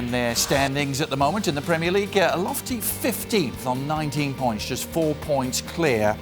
In their standings at the moment in the Premier League, a lofty 15th on 19 points, just 4 points clear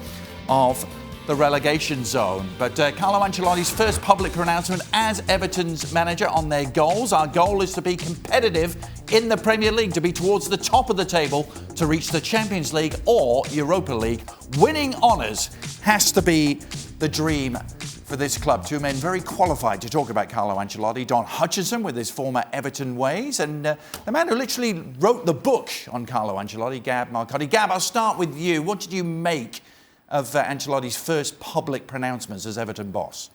of the relegation zone. But Carlo Ancelotti's first public pronouncement as Everton's manager on their goals. Our goal is to be competitive in the Premier League, to be towards the top of the table, to reach the Champions League or Europa League. Winning honours has to be the dream for this club. Two men very qualified to talk about Carlo Ancelotti. Don Hutchison with his former Everton ways, and the man who literally wrote the book on Carlo Ancelotti, Gab Marcotti. Gab, I'll start with you. What did you make of Ancelotti's first public pronouncements as Everton boss?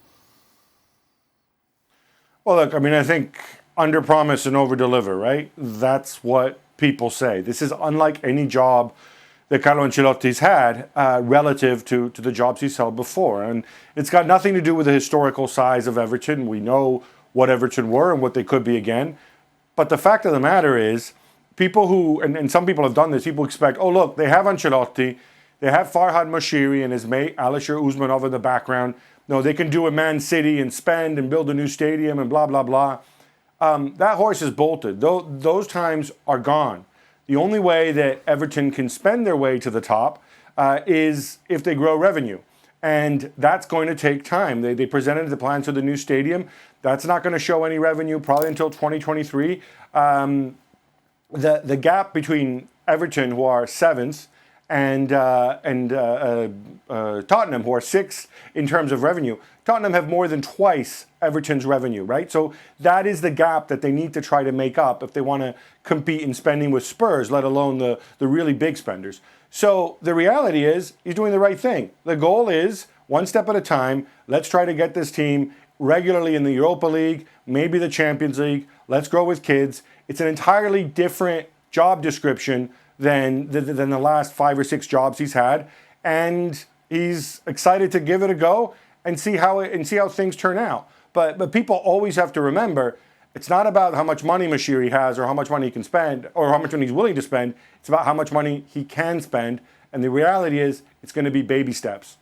Well, look, I mean, I think under-promise and over-deliver, right? That's what people say. This is unlike any job that Carlo Ancelotti's had relative to the jobs he's held before. And it's got nothing to do with the historical size of Everton. We know what Everton were and what they could be again. But the fact of the matter is, people who, and some people have done this, people expect, oh, look, they have Ancelotti, they have Farhad Moshiri and his mate, Alisher Usmanov in the background. No, they can do a Man City and spend and build a new stadium and blah, blah, blah. That horse is bolted. Those times are gone. The only way that Everton can spend their way to the top is if they grow revenue. And that's going to take time. They presented the plans for the new stadium. That's not going to show any revenue probably until 2023. The gap between Everton, who are 7th, and Tottenham, who are 6th in terms of revenue. Tottenham have more than twice Everton's revenue, right? So that is the gap that they need to try to make up if they want to compete in spending with Spurs, let alone the really big spenders. So the reality is he's doing the right thing. The goal is one step at a time. Let's try to get this team regularly in the Europa League, maybe the Champions League. Let's grow with kids. It's an entirely different job description than the last 5 or 6 jobs he's had, and he's excited to give it a go and see how things turn out. But people always have to remember, it's not about how much money Moshiri has or how much money he can spend or how much money he's willing to spend. It's about how much money he can spend, and the reality is it's going to be baby steps.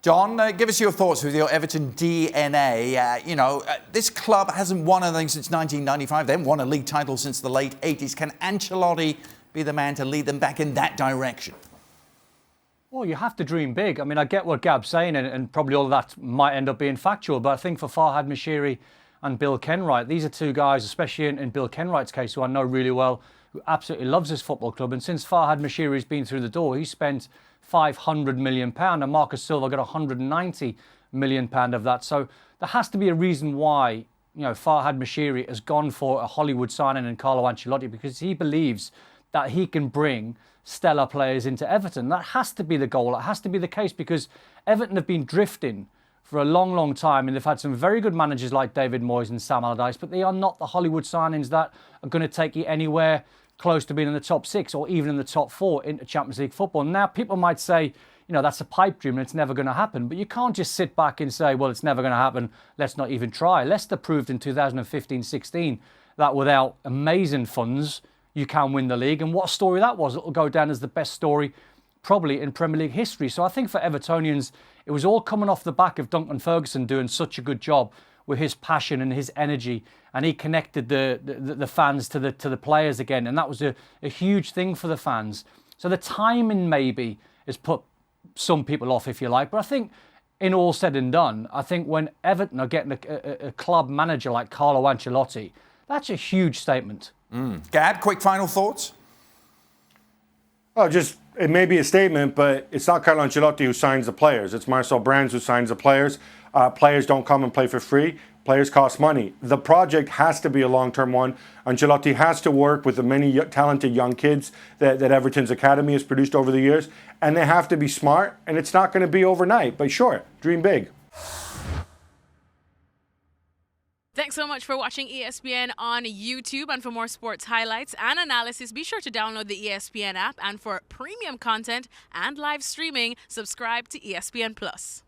Don, give us your thoughts with your Everton DNA. This club hasn't won anything since 1995. They haven't won a league title since the late 80s. Can Ancelotti be the man to lead them back in that direction? Well, you have to dream big. I mean, I get what Gab's saying, and probably all of that might end up being factual, but I think for Farhad Moshiri and Bill Kenwright, these are two guys, especially in Bill Kenwright's case, who I know really well, who absolutely loves his football club. And since Farhad Moshiri's been through the door, he's spent £500 million, and Marcus Silva got £190 million of that. So there has to be a reason why, Farhad Moshiri has gone for a Hollywood signing in Carlo Ancelotti, because he believes that he can bring stellar players into Everton. That has to be the goal. It has to be the case, because Everton have been drifting for a long, long time, and they've had some very good managers like David Moyes and Sam Allardyce, but they are not the Hollywood signings that are going to take you anywhere close to being in the top 6 or even in the top 4 into Champions League football. Now, people might say, that's a pipe dream and it's never going to happen, but you can't just sit back and say, well, it's never going to happen, let's not even try. Leicester proved in 2015-16 that without amazing funds, you can win the league. And what a story that was. It'll go down as the best story probably in Premier League history. So I think for Evertonians, it was all coming off the back of Duncan Ferguson doing such a good job with his passion and his energy. And he connected the fans to the players again. And that was a huge thing for the fans. So the timing maybe has put some people off, if you like. But I think in all said and done, I think when Everton are getting a club manager like Carlo Ancelotti, that's a huge statement. Gab, quick final thoughts? Oh, it may be a statement, but it's not Carlo Ancelotti who signs the players. It's Marcel Brands who signs the players. Players don't come and play for free. Players cost money. The project has to be a long-term one. Ancelotti has to work with the many talented young kids that Everton's academy has produced over the years, and they have to be smart, and it's not going to be overnight. But sure, dream big. Thanks so much for watching ESPN on YouTube. And for more sports highlights and analysis, be sure to download the ESPN app. And for premium content and live streaming, subscribe to ESPN Plus.